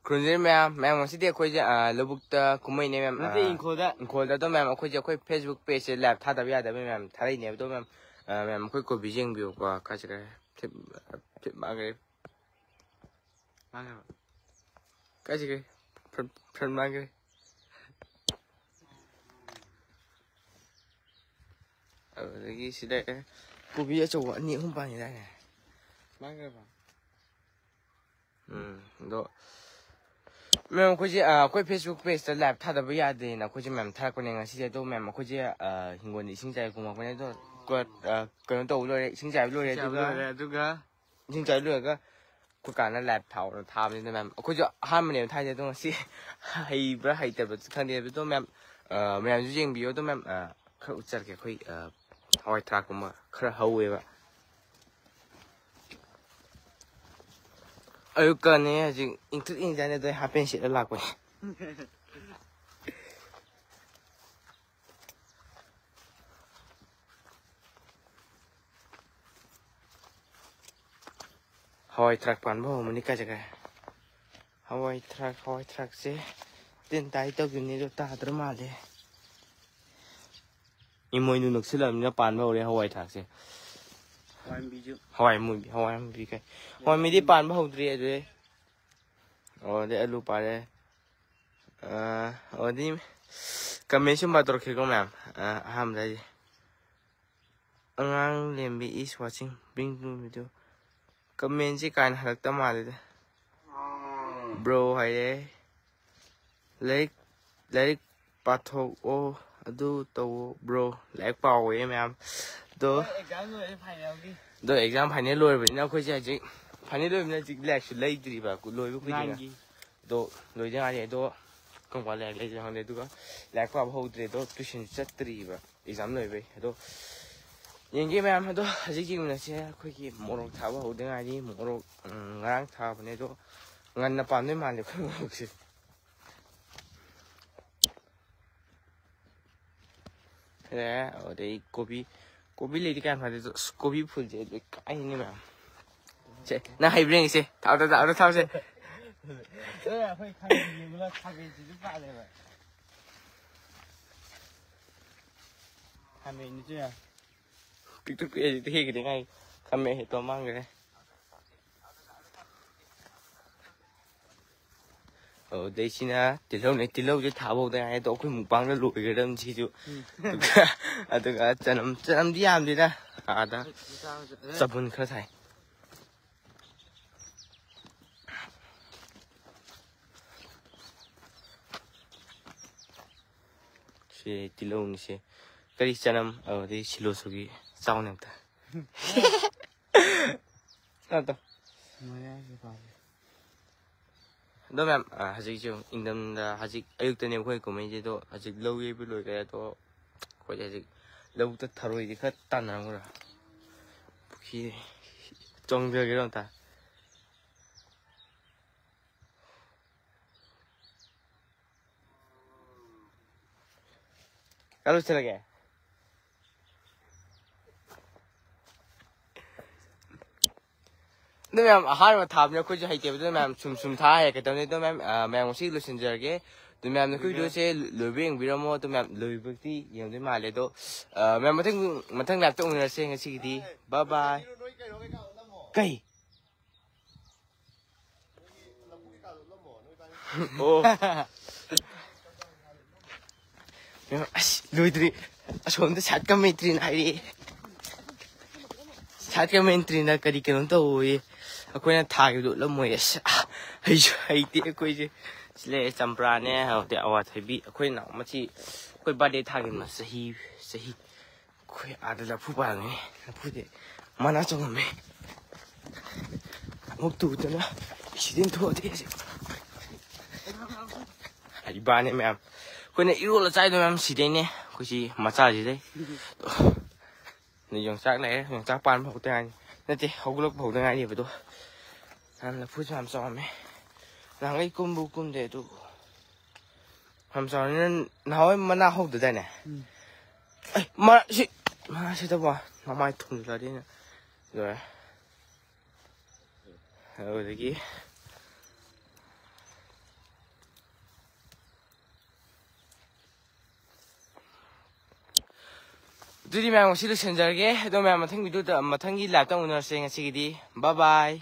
ꯈꯨꯔꯨꯝꯖꯔꯤ ꯃꯌꯥꯝ ꯉꯁꯤꯗꯤ ꯑꯩꯈꯣꯏꯁꯦ ꯂꯧꯕꯨꯛꯇ ꯀꯨꯝꯍꯩꯅꯦ ꯃꯌꯥꯝ ꯏꯪꯈꯣꯜꯗ ꯑꯗꯣ ꯃꯌꯥꯝ ꯑꯩꯈꯣꯏꯁꯦ ꯑꯩꯈꯣꯏ ꯐꯦꯁꯕꯨꯛ ꯄꯦꯖꯁꯦ ꯂꯥꯏꯚ ꯊꯥꯗꯕ ꯌꯥꯗꯕ ꯃꯌꯥꯝ ꯊꯥꯔꯛꯏꯅꯦꯕ ꯑꯗꯣ ꯃꯌꯥꯝ ꯑꯩꯈꯣꯏ ꯀꯣꯕꯤꯁꯦ ꯌꯦꯡꯕꯤꯌꯨꯀꯣ ꯀꯥꯏ ꯃꯥꯡꯈ꯭ꯔꯦ ꯀꯥꯏ ꯆꯠꯈ꯭ꯔꯦ ꯐ꯭ꯔꯟ ꯃꯥꯡꯈ꯭ꯔꯦ ꯑꯗꯨꯗꯒꯤ ꯁꯤꯗ ꯀꯣꯕꯤ ꯑꯆꯧꯕ 2, 3 ꯄꯥꯟꯈꯤꯗꯥꯏꯅꯦ ꯃꯥꯡꯈ꯭ꯔꯦꯕ ꯑꯗꯣ ꯃꯌꯥꯝ ꯑꯩꯈꯣꯏꯁꯦ ꯑꯩꯈꯣꯏ ꯐꯦꯁꯕꯨꯛ ꯄꯦꯖꯇ ꯂꯥꯏꯚ ꯊꯥꯗꯕ ꯌꯥꯗꯦꯅ ꯑꯩꯈꯣꯏꯁꯦ ꯃꯌꯥꯝ ꯊꯥꯔꯛꯄꯅꯦ ꯉꯁꯤꯁꯦ ꯑꯗꯣ ꯃꯌꯥꯝ ꯑꯩꯈꯣꯏꯁꯦ ꯍꯤꯡꯒꯣꯜꯗ ꯏꯁꯤꯡ ꯆꯥꯏꯕ ꯀꯨꯝꯃꯛꯄꯅꯦ ꯑꯗꯣ ꯀꯩꯅꯣ ꯇꯧꯕ ꯂꯣꯏꯔꯦ ꯏꯁꯤꯡ ꯆꯥꯏꯕ ꯂꯣꯏꯔꯦ ꯑꯗꯨꯒ ꯏꯁꯤꯡ ꯆꯥꯏꯕ ꯂꯣꯏꯔꯒ ꯑꯩꯈꯣꯏ ꯀꯥꯟꯅ ꯂꯥꯏꯚ ꯊꯥꯕꯅꯤꯅ ꯃꯌꯥꯝ ꯑꯩꯈꯣꯏꯁꯨ ꯑꯍꯥꯟꯕꯅꯦꯕ ꯊꯥꯏꯁꯦ ꯑꯗꯣ ꯉꯁꯤ ꯍꯩꯕ꯭ꯔꯥ ꯍꯩꯇꯕ꯭ꯔꯥ ꯈꯪꯗꯦ ꯑꯗꯣ ꯃꯌꯥꯝꯁꯨ ꯌꯦꯡꯕꯤꯌꯨ ꯑꯗꯣ ꯃꯌꯥꯝ ꯈꯔ ꯎꯠꯆꯔꯛꯀꯦ ꯑꯩꯈꯣꯏ ꯍꯋꯥꯏ ꯊꯔꯥꯛꯀꯨꯝꯕ ꯈꯔ ꯍꯧꯋꯦꯕ ꯑꯌꯨꯛꯀꯅꯦ ꯍꯧꯖꯤꯛ ꯏꯪꯊꯤꯠ ꯏꯪꯖꯥꯅꯦ ꯑꯗꯣ ꯍꯥꯄꯦꯟ ꯁꯦꯠꯂ ꯂꯥꯛꯄꯅꯦ hawai thrak pan bo mani ka jaga hawai thrak se tin tai to gini do ta dra male imoy nu nuksil amna pan bo re hawai thrak se hawai mu bi kai hawai mi di pan bo hodri ade o de alu pare o di kamesum ba tor khego ma'am ham dai angang lembi is watching bring video comment si kain halakta male bro haye like pathok o adu to bro like paw e ma'am do exam final loi bani na khoi ji ji final loi na ji like su lai dri ba ku loi bu ku ji do loi ja ai do kong wa like lai ja hang de du ga like pa ho dre do tuition chat tri ba exam loi bai do Yengi ma'am hado hajiki muna se akhoi morok thaba hode ngari morok ngarang thabane do nganna pamne male khoi morok se ode kobi ledi kan hade kobi phul je kai ni ma'am che na hai bring se thao se akhoi khai ni mula thabe ji pa le ba hame ni je TikTok ấy thì cái này camera hệ to mang rồi ở đây xin á từ lâu chứ tháo bộ đây tôi cũng băng nó lùi cái đâm chi chứ từ cái chân đi làm gì đó đó tập huấn khơi thầy sẽ từ lâu sẽ cái chân ở đây xí lô số cái sau này ta sao ta đó ma'am hajik chung indam da hajik ayuk ta ne khoi komai je do hajik low ye bi loi ga to khoi hajik low ta tharoi di khat tan na ngora khi chong bia ge ta kalu chela ge Đó ma'am hai mà thảm nha, khôi cho hay chơi với ma'am sum tha hay cái tao này đó ma'am xí lu xin giờ cái tụi ma'am nó khôi đứa xe lười biếng vì đâu tụi ma'am lười bước đi nhiều thế mà lại đó ma'am mà thằng nào tụi mình là xe ngay xí đi bye bye cây ô lười đi xuống tới sát cái mấy tri này đi sát cái mấy tri này cái gì cái nó thôi akwai thagi do lamoi hay ti akwai je sile champra ne ha de awa thabi akwai na machi akwai birthday thagi ma sahi akwai adala phu ba ne phu de mana chong me mok tu ta na accident ho de se ai ba ne ma'am akwai na iro la chai do ma'am si de ne akwai si macha ji dai ni yong sak này yong sak pan phau ta na te hogulok phau ta ngai ni ba do là phu làm sao mày là cái cung để tụ làm sao nên nói mà nào không được đây này mà sẽ đâu vào nó mai thùng ra đi nè rồi đấy ꯑꯗꯨꯗꯤ ꯃꯌꯥꯝ ꯉꯁꯤ ꯂꯣꯏꯁꯤꯟꯖꯔꯒꯦ ꯑꯗꯣ ꯃꯌꯥꯝ ꯃꯊꯪ ꯚꯤꯗꯤꯑꯣꯗ ꯃꯊꯪꯒꯤ ꯂꯥꯏꯚꯇ ꯎꯅꯔꯁꯦ ꯉꯁꯤꯒꯤꯗꯤ ꯕꯥꯏ ꯕꯥꯏ